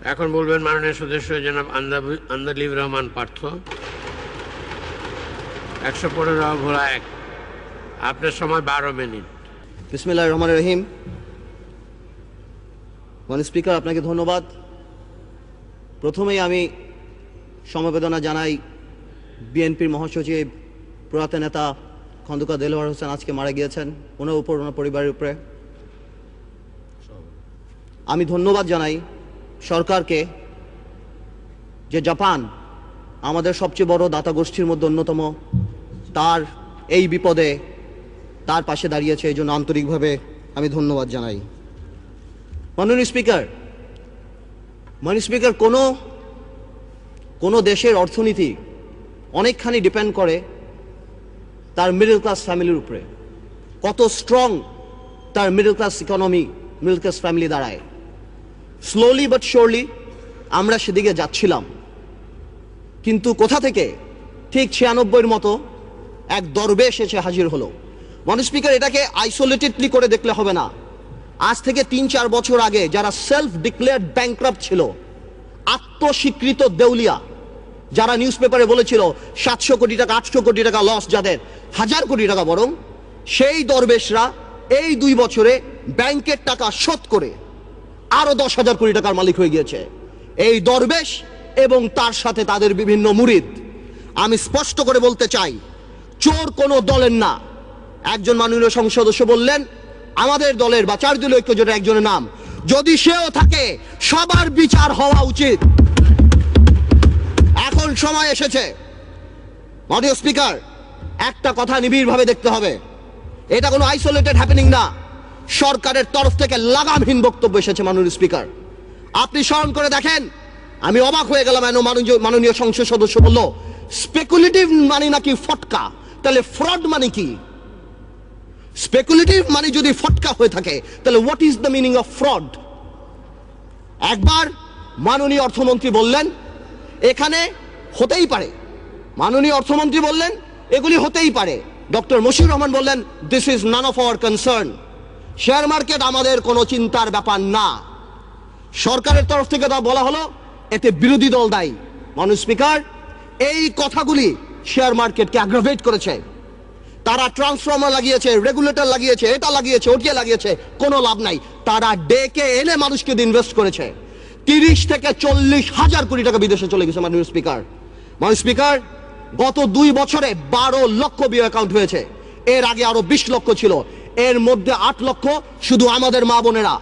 এখন বলবেন মাননীয় সদস্য জনাব আন্দালিব রহমান পার্থ। 115 ভোলা 1। আপনার সময় 12 মিনিট। বিসমিল্লাহির রহমানির রহিম। মাননীয় স্পিকার, আপনাকে ধন্যবাদ। প্রথমেই আমি সমবেদনা জানাই বিএনপির মহাসচিব প্রয়াত নেতা খন্দকার দেলোয়ার হোসেন আজকে মারা গিয়েছেন, ওনার উপর, ওনার পরিবারের উপরে। আমি ধন্যবাদ জানাই সরকারকে যে জাপান আমাদের সবচেয়ে বড় দাতা গোষ্ঠীর মধ্যে অন্যতম, তার এই বিপদে তার পাশে দাঁড়িয়েছে, এই জন্য আন্তরিকভাবে আমি ধন্যবাদ জানাই। মাননীয় স্পিকার, কোনো দেশের অর্থনীতি অনেকখানি ডিপেন্ড করে তার মিডল ক্লাস ফ্যামিলির উপরে, কত স্ট্রং তার middle class economy, middle class family দাঁড়ায়। স্লোলি বাট শিওরলি আমরা সেদিকে যাচ্ছিলাম, কিন্তু কোথা থেকে ঠিক 96-এর মতো এক দরবেশ এসে হাজির হলো। মাননীয় স্পিকার, এটাকে আইসোলেটেডলি করে দেখলে হবে না। আজ থেকে 3-4 বছর আগে যারা সেলফ ডিক্লেয়ার্ড ব্যাংক্রাপ্ট ছিল, আত্মস্বীকৃত দেউলিয়া, যারা নিউজ পেপারে বলেছিল 700 কোটি টাকা 800 কোটি টাকা লস, যাদের 1000 কোটি টাকা বরং, সেই দরবেশরা এই 2 বছরে ব্যাংকের টাকা শোধ করে আরো 10,000 কোটি টাকার মালিক হয়ে গিয়েছে এই দরবেশ এবং তার সাথে তাদের বিভিন্ন মুরিদ। আমি স্পষ্ট করে বলতে চাই, চোর কোনো দলের না। একজন মাননীয় সংসদ সদস্য বললেন আমাদের দলের বা 4 দলীয় ঐক্যজোটের একজনের নাম, যদি সেও থাকে সবার বিচার হওয়া উচিত। এখন সময় এসেছে। মাননীয় স্পিকার, একটা কথা নিবিড়ভাবে দেখতে হবে, এটা কোনো আইসোলেটেড হ্যাপেনিং না। সরকারের তরফ থেকে লাগামহীন বক্তব্য এসেছে। মাননীয় স্পিকার, আপনি স্মরণ করে দেখেন, আমি অবাক হয়ে গেলাম। মাননীয় সংসদ সদস্য বলল স্পেকুলেটিভ মানে নাকি ফটকা, তাহলে ফ্রড মানে কি? স্পেকুলেটিভ মানে যদি ফটকা হয়ে থাকে, তাহলে what is the meaning of fraud? একবার মাননীয় অর্থমন্ত্রী বললেন এখানে হতেই পারে, মাননীয় অর্থমন্ত্রী বললেন এগুলি হতেই পারে। ডক্টর মশিউর রহমান বললেন this is none of our concern. Share market আমাদের কোনো চিন্তার ব্যাপার না। সরকারের তরফ থেকে তা বলা হলো এতে বিরোধী দল দায়ী। মাননীয় স্পিকার, এই কথাগুলি শেয়ার মার্কেটকে অ্যাগ্রাভেট করেছে। তারা ট্রান্সফর্মার লাগিয়েছে, রেগুলেটর লাগিয়েছে, এটা লাগিয়েছে, ওটিয়া লাগিয়েছে, কোনো লাভ নাই। তারা ডেকে এনে মানুষকে ইনভেস্ট করেছে। 30 থেকে 40 হাজার কোটি টাকা বিদেশে চলে গেছে। মাননীয় স্পিকার, গত 2 বছরে 12 লক্ষ বিও অ্যাকাউন্ট হয়েছে। এর আগে আরো 20 লক্ষ ছিল, এর মধ্যে 8 লক্ষ শুধু আমাদের মা বোনেরা।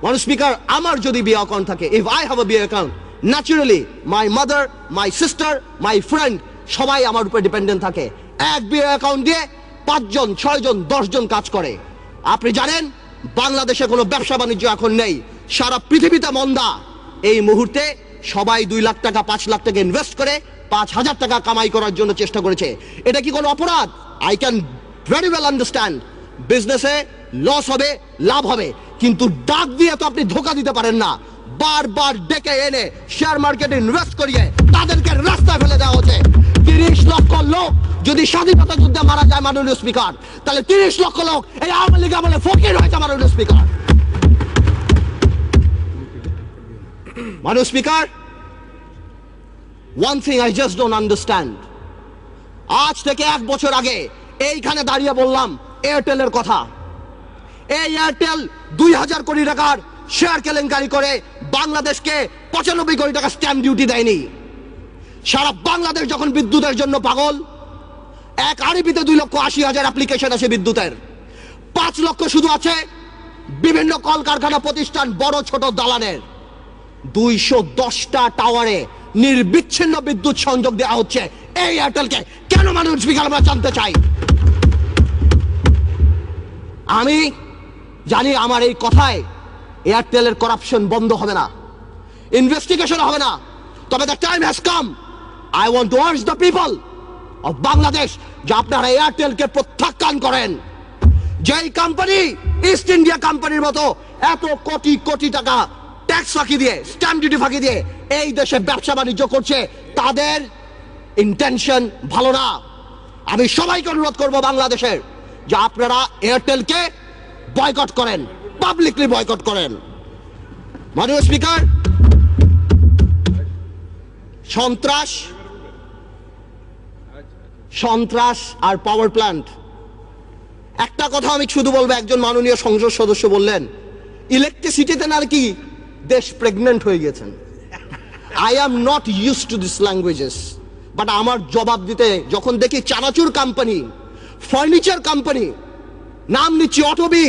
মাননীয় স্পিকার, আমার যদি বিও অ্যাকাউন্ট থাকে, if I have a BO account, naturally my mother, my sister, my friend সবাই আমার উপর ডিপেন্ডেন্ট থাকে। এক বিও অ্যাকাউন্ট দিয়ে 5 জন, 6 জন, 10 জন কাজ করে। আপনি জানেন বাংলাদেশে কোনো ব্যবসা বাণিজ্য এখন নেই, সারা পৃথিবীতে মন্দা। এই মুহূর্তে সবাই 2 লাখ টাকা 5 লাখ টাকা ইনভেস্ট করে 5,000 টাকা কামাই করার জন্য চেষ্টা করেছে। এটা কি কোনো অপরাধ? I can very well understand. বিজনেসে লস হবে, লাভ হবে, কিন্তু ডাক দিয়ে তো আপনি ধোকা দিতে পারেন না। বারবার ডেকে এনে শেয়ার মার্কেটে ইনভেস্ট করিয়ে তাদেরকে রাস্তায় ফেলে দেওয়া হচ্ছে। 30 লক্ষ লোক যদি স্বাধীনতা যুদ্ধে মারা যায় মাননীয় স্পিকার, তাহলে 30 লক্ষ লোক এই আওয়ামী লীগ আমলে ফকির হয়েছে। মাননীয় স্পিকার, মাননীয় speaker, one thing I just don't understand. আজ থেকে 1 বছর আগে এইখানে দাঁড়িয়ে বললাম এয়ারটেলের কথা। এই এয়ারটেল 2000 কোটি টাকার শেয়ার কেলেঙ্কারি করে বাংলাদেশকে 95 কোটি টাকা স্ট্যাম্প ডিউটি দেয়নি। সারা বাংলাদেশ যখন বিদ্যুতের জন্য পাগল, এক আরবিতে 2,80,000 অ্যাপ্লিকেশন আছে বিদ্যুতের। 5 লক্ষ শুধু আছে বিভিন্ন কলকারখানা প্রতিষ্ঠান, বড় ছোট দালানের। 210টা টাওয়ারে নির্বিচ্ছিন্ন বিদ্যুৎ সংযোগ দেওয়া হচ্ছে এই এয়ারটেলকে। কেন মাননীয় স্পিকার, আমরা জানতে চাই। আমি জানি আমার এই কথায় এয়ারটেলের করাপশন বন্ধ হবে না, ইনভেস্টিগেশন হবে না, তবে the time has come. I want to urge the people of Bangladesh যে আপনারা এয়ারটেলকে প্রত্যাখ্যান করেন। যেই কোম্পানি ইস্ট ইন্ডিয়া কোম্পানির মতো এত কোটি কোটি টাকা ট্যাক্স ফাঁকি দিয়ে, স্ট্যাম্প ডিউটি ফাঁকি দিয়ে এই দেশে ব্যবসা বাণিজ্য করছে, তাদের ইন্টেনশন ভালো না। আমি সবাইকে অনুরোধ করব বাংলাদেশের যে আপনারা এয়ারটেলকে বয়কট করেন, পাবলিকলি বয়কট করেন। মাননীয় স্পিকার, সন্ত্রাস, সন্ত্রাস আর পাওয়ার প্ল্যান্ট। একটা কথা আমি শুধু বলবো, একজন মাননীয় সংসদ সদস্য বললেন ইলেকট্রিসিটিতে নাকি দেশ প্রেগনেন্ট হয়ে গেছেন। I am not use to this languages, but আমার জবাব দিতে যখন দেখি চানাচুর কোম্পানি, ফার্নিচার কোম্পানি, নাম নিচ্ছি অটোবি,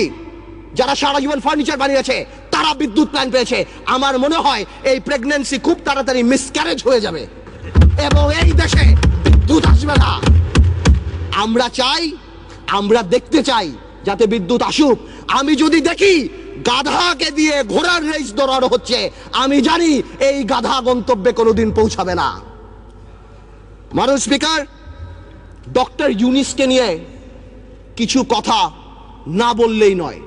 যারা সারা জীবন ফার্নিচার বানিয়েছে তারা বিদ্যুৎ প্ল্যান্ট পেয়েছে, আমার মনে হয় এই প্রেগন্যান্সি খুব তাড়াতাড়ি মিসক্যারেজ হয়ে যাবে এবং এই দেশে বিদ্যুৎ আসবে না। আমরা চাই, আমরা দেখতে চাই যাতে বিদ্যুৎ আসুক। আমি যদি দেখি গাধাকে দিয়ে ঘোড়ার রেস দৌড়ানো হচ্ছে, আমি জানি এই গাধা গন্তব্যে কোনোদিন পৌঁছাবে না। মাননীয় স্পিকার, ডক্টর ইউনিসকে নিয়ে কিছু কথা না বললেই নয়।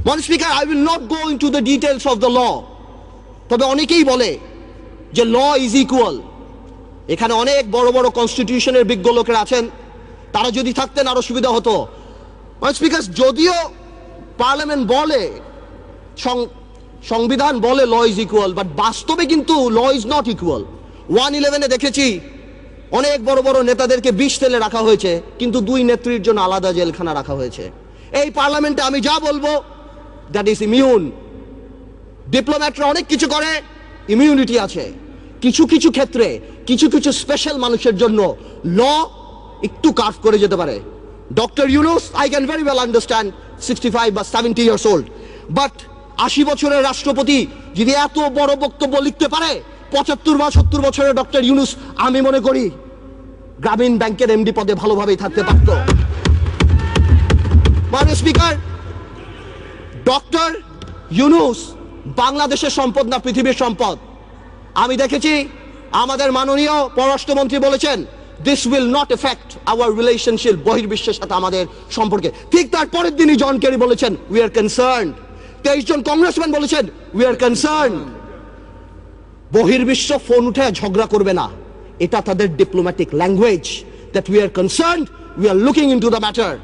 মাননীয় speaker, I will not go into the details of the law. তবে অনেকেই বলে যে ল ইজ ইকুয়াল। এখানে অনেক বড় বড় কনস্টিটিউশনের বিজ্ঞ লোকেরা আছেন, তারা যদি থাকতেন আরো সুবিধা হতো। মাননীয় স্পিকার, যদিও পার্লামেন্ট বলে, সংবিধান বলে ল ইজ ইকুয়াল, বাট বাস্তবে কিন্তু ল ইজ নট ইকুয়াল। 111-এ দেখেছি অনেক বড় বড় নেতাদেরকে বিষ তেলে রাখা হয়েছে, কিন্তু দুই নেত্রীর জন্য আলাদা জেলখানা রাখা হয়েছে। এই পার্লামেন্টে আমি যা বলবো দ্যাট ইজ ইমিউন। ডিপ্লোম্যাটরা অনেক কিছু করে, ইমিউনিটি আছে। কিছু কিছু ক্ষেত্রে কিছু কিছু স্পেশাল মানুষের জন্য ল একটু কার্ভ করে যেতে পারে। Doctor Yunus, I can very well understand 65 বা 70 ইয়ার্স ওল্ড, বাট 80 বছরের রাষ্ট্রপতি যদি এত বড় বক্তব্য লিখতে পারে, 75 বা 70 বছরের ডক্টর ইউনুস আমি মনে করি গ্রামীণ ব্যাংকের এমডি পদে ভালোভাবেই থাকতে পারত। মাননীয় স্পিকার, ডক্টর ইউনুস বাংলাদেশের সম্পদ না পৃথিবীর সম্পদ। আমি দেখেছি আমাদের মাননীয় পররাষ্ট্রমন্ত্রী বলেছেন this will not affect our relationship, বহির্বিশ্বের সাথে আমাদের সম্পর্কে। ঠিক তার পরের দিনই জন কেরি বলেছেন উই আর কনসার্নড। 23 জন কংগ্রেসম্যান বলেছেন উই আর কনসার্নড। বহির্বিশ্ব ফোন উঠে ঝগড়া করবে না, এটা তাদের diplomatic language, that we are concerned, we are looking into the matter.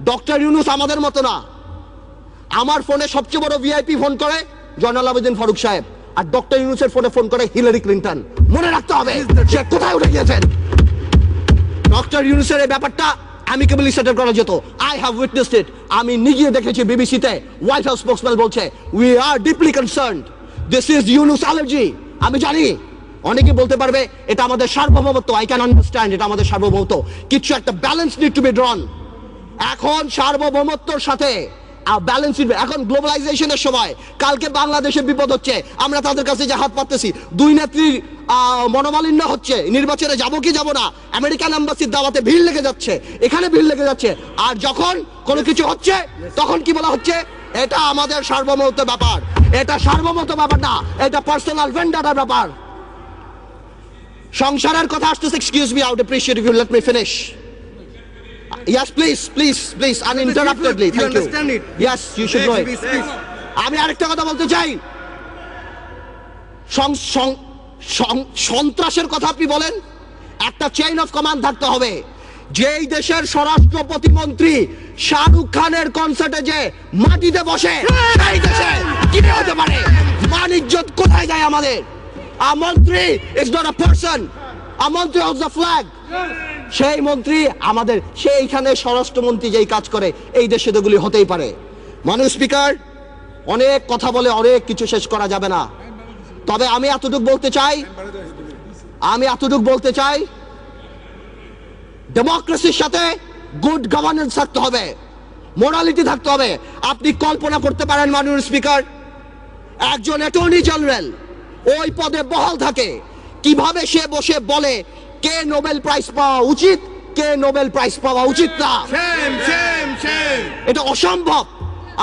Doctor Yunus আমাদের মতো না। আমার ফোনে সবচেয়ে বড় ভিআইপি ফোন করে জয়নাল আবেদিন ফারুক সাহেব, আর ডক্টর ইউনুসের ফোনে ফোন করে হিলারি ক্লিন্টন। মনে রাখতে হবে সে কোথায় উঠে গিয়েছেন। ডক্টর ইউনুসের এই ব্যাপারটা অ্যামিকেবলি সেটেল করা যেত। আই হ্যাভ উইটনেসড ইট। আমি নিজে দেখেছি বিবিসিতে হোয়াইট হাউস স্পোকসম্যান বলছে we are deeply concerned, this is Yunus allergy. আমি জানি অনেকে বলতে পারবে এটা আমাদের সার্বভৌমত্ব, আই ক্যান আন্ডারস্ট্যান্ড এটা আমাদের সার্বভৌমত্ব, কিছু একটা ব্যালেন্স নিড টু বি ড্রন। এখন সার্বভৌমত্বর সাথে ব্যালেন্স, এখন গ্লোবালাইজেশনের সময় কালকে বাংলাদেশের বিপদ হচ্ছে, আমরা তাদের কাছে যে হাত পাততেছি, দুই নেত্রীর মনোমালিন্য হচ্ছে, নির্বাচনে যাব কি যাব না, আমেরিকান এম্বাসির দাওয়াতে ভিড় লেগে যাচ্ছে, এখানে ভিড় লেগে যাচ্ছে, আর যখন কোনো কিছু হচ্ছে তখন কি বলা হচ্ছে এটা আমাদের সার্বভৌমত্ব ব্যাপার। এটা সার্বভৌমত্ব ব্যাপার না, এটা পার্সোনাল ভেন্ডাটার ব্যাপার। সংসারের কথা আসতেছে, excuse me, I would appreciate if you let me finish. Yes, please, uninterruptedly. You Thank understand you. it? Yes, you should know it. Please. আমি আরেকটা কথা বলতে চাই, সন্ত্রাসের কথা আপনি বলেন, একটা চেইন অফ কমান্ড থাকতে হবে। যেই দেশের স্বরাষ্ট্র প্রতিমন্ত্রী শাহরুখ খানের কনসার্টে যে মাটিতে বসে, সেই দেশে কি হতে পারে, মান ইজ্জত কোথায় যায় আমাদের? A মন্ত্রী is not a person, a মন্ত্রী holds the flag. সেই মন্ত্রী আমাদের, সেইখানে স্বরাষ্ট্রমন্ত্রী যেই কাজ করে এই দেশে এগুলি হতেই পারে। মাননীয় স্পিকার, অনেক কথা বলে অনেক কিছু শেষ করা যাবে না, তবে আমি এতটুকু বলতে চাই ডেমোক্রেসির সাথে গুড গভর্নেন্স থাকতে হবে, মোরালিটি থাকতে হবে। আপনি কল্পনা করতে পারেন মাননীয় স্পিকার, একজন অ্যাটর্নি জেনারেল ওই পদে বহাল থাকে, কিভাবে সে বসে বলে কে নোবেল প্রাইজ পাওয়া উচিত, কে নোবেল প্রাইজ পাওয়া উচিত না। এটা অসম্ভব।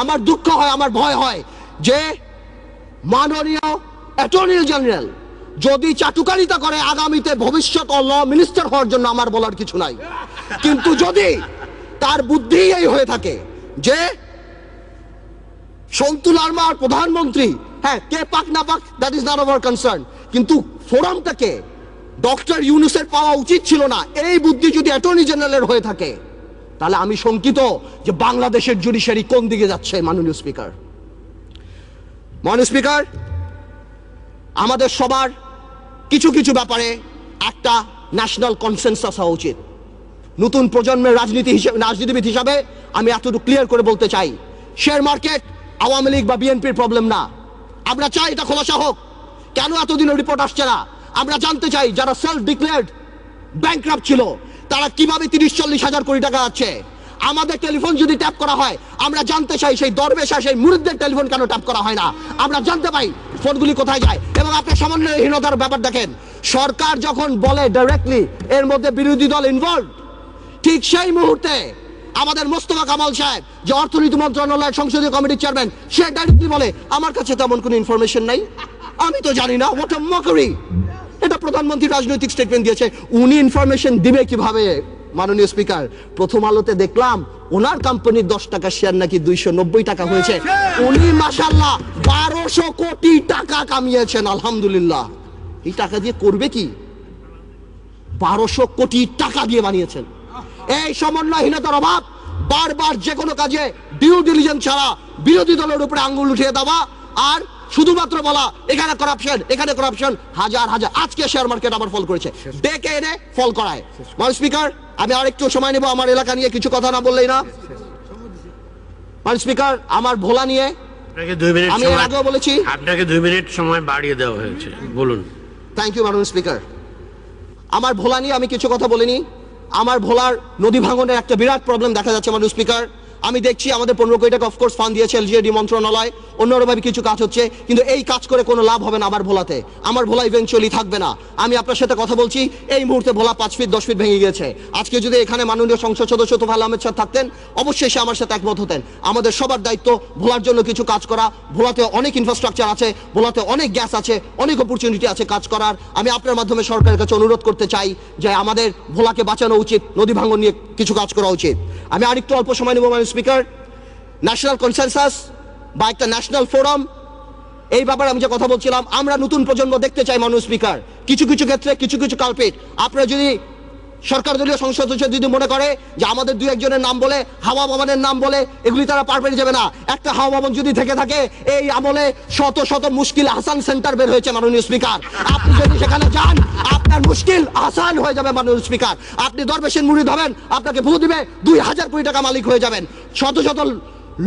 আমার দুঃখ হয়, আমার ভয় হয় যে মাননীয় অ্যাটর্নি জেনারেল যদি চাটুকারিতা করে আগামীতে ভবিষ্যৎ ল মিনিস্টার হওয়ার জন্য আমার বলার কিছু নাই, কিন্তু যদি তার বুদ্ধি এই হয়ে থাকে যে সন্তু লারমার প্রধানমন্ত্রী, হ্যাঁ কে পাক না পাক that is not our concern, কিন্তু ফোরামটাকে ডক্টর ইউনুসের পাওয়া উচিত ছিল না, এই বুদ্ধি যদি অ্যাটর্নি জেনারেলের হয়ে থাকে, তাহলে আমি শঙ্কিত যে বাংলাদেশের জুডিশিয়ারি কোন দিকে যাচ্ছে। মাননীয় স্পিকার, আমাদের সবার কিছু কিছু ব্যাপারে একটা ন্যাশনাল কনসেনসাস হওয়া উচিত। নতুন প্রজন্মের রাজনীতিবিদ হিসাবে আমি এতটুকু ক্লিয়ার করে বলতে চাই, শেয়ার মার্কেট আওয়ামী লীগ বা বিএনপির প্রবলেম না। আমরা চাই এটা খোলাসা হোক। কেন এতদিনও রিপোর্ট আসছে না? আমরা জানতে চাই যারা সেলফ ডিক্লেয়ার্ড ব্যাংকরাপ্ট ছিল তারা কিভাবে 30-40 হাজার কোটি টাকা আছে। আমাদের টেলিফোন যদি ট্যাপ করা হয়, আমরা জানতে চাই সেই দরবেশ আর সেই মুরিদদের টেলিফোন কেন ট্যাপ করা হয় না। আমরা জানতে পাই ফোনগুলি কোথায় যায়। এবং আপনি সমন্বয়হীনতার ব্যাপার দেখেন, সরকার যখন বলে ডাইরেক্টলি এর মধ্যে বিরোধী দল ইনভলভ, ঠিক সেই মুহূর্তে আমাদের মোস্তফা কামাল সাহেব যে অর্থনীতি মন্ত্রণালয়ের সংসদীয় কমিটির চেয়ারম্যান, সে ডাইরেক্টলি বলে আমার কাছে তেমন কোনো ইনফরমেশন নাই, আমি তো জানি না। What a mockery! এটা প্রধানমন্ত্রী রাজনৈতিক স্টেটমেন্ট দিয়েছে। উনি ইনফরমেশন দিবে কিভাবে? মাননীয় স্পিকার, প্রথম আলোতে দেখলাম ওনার কোম্পানির 10 টাকা শেয়ার নাকি 290 টাকা হয়েছে। উনি মাশাআল্লাহ 1200 কোটি টাকা কামিয়েছেন, আলহামদুলিল্লাহ। এই টাকা দিয়ে করবে কি? 1200 কোটি টাকা দিয়ে বানিয়েছেন। এই সমন্বয়হীনতার অভাব, বারবার যে কোনো কাজে ডিউ ডিলিজেন্স ছাড়া বিরোধী দলের উপরে আঙ্গুল উঠিয়ে দেওয়া, আর শুধুমাত্র বলা এখানে করাপশন, এখানে করাপশন। হাজার হাজার আজকে শেয়ার মার্কেট আবার ফল করেছে, ডেকে এনে ফল করায়। মাননীয় স্পিকার, আমি আরেকটু সময় নেব আমার এলাকা নিয়ে কিছু কথা না বললেই না। মাননীয় স্পিকার, আমার ভোলা নিয়ে আমি এর আগেও বলেছি, আপনাকে 2 মিনিট সময় বাড়িয়ে দেওয়া হয়েছে, বলুন। থ্যাংক ইউ মাননীয় স্পিকার। আমার ভোলা নিয়ে আমি কিছু কথা বলিনি। আমার ভোলার নদী ভাঙনের একটা বিরাট প্রবলেম দেখা যাচ্ছে মাননীয় স্পিকার। আমি দেখছি আমাদের 15 কোটি টাকা অফকোর্স ফান্ড দিয়েছে এলজিএডি মন্ত্রণালয়, অন্যভাবে কিছু কাজ হচ্ছে, কিন্তু এই কাজ করে কোনো লাভ হবে না আমার ভোলাতে। আমার ভোলা ইভেনচুয়ালি থাকবে না। আমি আপনার সাথে কথা বলছি, এই মুহূর্তে ভোলা 5 ফিট 10 ফিট ভেঙে গিয়েছে। আজকে যদি এখানে মাননীয় সংসদ সদস্য তোফায়েল আহমেদ স্যার থাকতেন, অবশ্যই সে আমার সাথে একমত হতেন। আমাদের সবার দায়িত্ব ভোলার জন্য কিছু কাজ করা। ভোলাতে অনেক ইনফ্রাস্ট্রাকচার আছে, ভোলাতে অনেক গ্যাস আছে, অনেক অপরচুনিটি আছে কাজ করার। আমি আপনার মাধ্যমে সরকারের কাছে অনুরোধ করতে চাই যে আমাদের ভোলাকে বাঁচানো উচিত, নদী ভাঙন নিয়ে কিছু কাজ করা উচিত। আমি আরেকটু অল্প সময় নেব মাননীয় স্পিকার। ন্যাশনাল কনসেনসাস বা একটা ন্যাশনাল ফোরাম, এই ব্যাপারে আমি যে কথা বলছিলাম, আমরা নতুন প্রজন্ম দেখতে চাই মাননীয় স্পিকার। কিছু কিছু ক্ষেত্রে কিছু কিছু কালপিট, আপনারা যদি সরকার দলীয় সংসদ সদস্য যদি মনে করে যে আমাদের 2-1 নাম বলে, হাওয়া ভবনের নাম বলে, এগুলি তারা পার পেরে যাবে না। একটা হাওয়া ভবন যদি থেকে থাকে, এই আমলে শত শত মুশকিল আহসান সেন্টার বের হয়েছে মাননীয় স্পিকার। আপনি যদি সেখানে যান, আপনার মুশকিল আসান হয়ে যাবে মাননীয় স্পিকার। আপনি দরবেশের মুরিদ হবেন, আপনাকে ভু দিবে, 2000 কোটি টাকা মালিক হয়ে যাবেন। শত শত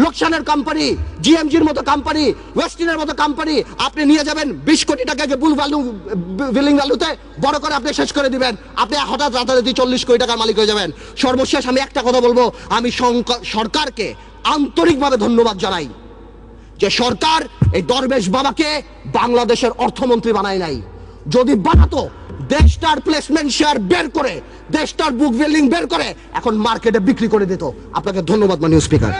লোকসানের কোম্পানি, জিএমজির মতো কোম্পানি, ওয়েস্টিনের মতো কোম্পানি আপনি নিয়ে যাবেন 20 কোটি টাকাকে বিলিং ভ্যালুতে বড় করে আপনি শেষ করে দিবেন। আপনি হঠাৎ রাতারাতি 40 কোটি টাকার মালিক হয়ে যাবেন। সর্বশেষ আমি একটা কথা বলবো, আমি সরকারকে আন্তরিকভাবে ধন্যবাদ জানাই যে সরকার এই দরবেশ বাবাকে বাংলাদেশের অর্থমন্ত্রী বানায় নাই। যদি বানাতো, দেশটার প্লেসমেন্ট শেয়ার বের করে, দেশটার বুক বিল্ডিং বের করে এখন মার্কেটে বিক্রি করে দিত। আপনাকে ধন্যবাদ মাননীয় স্পিকার।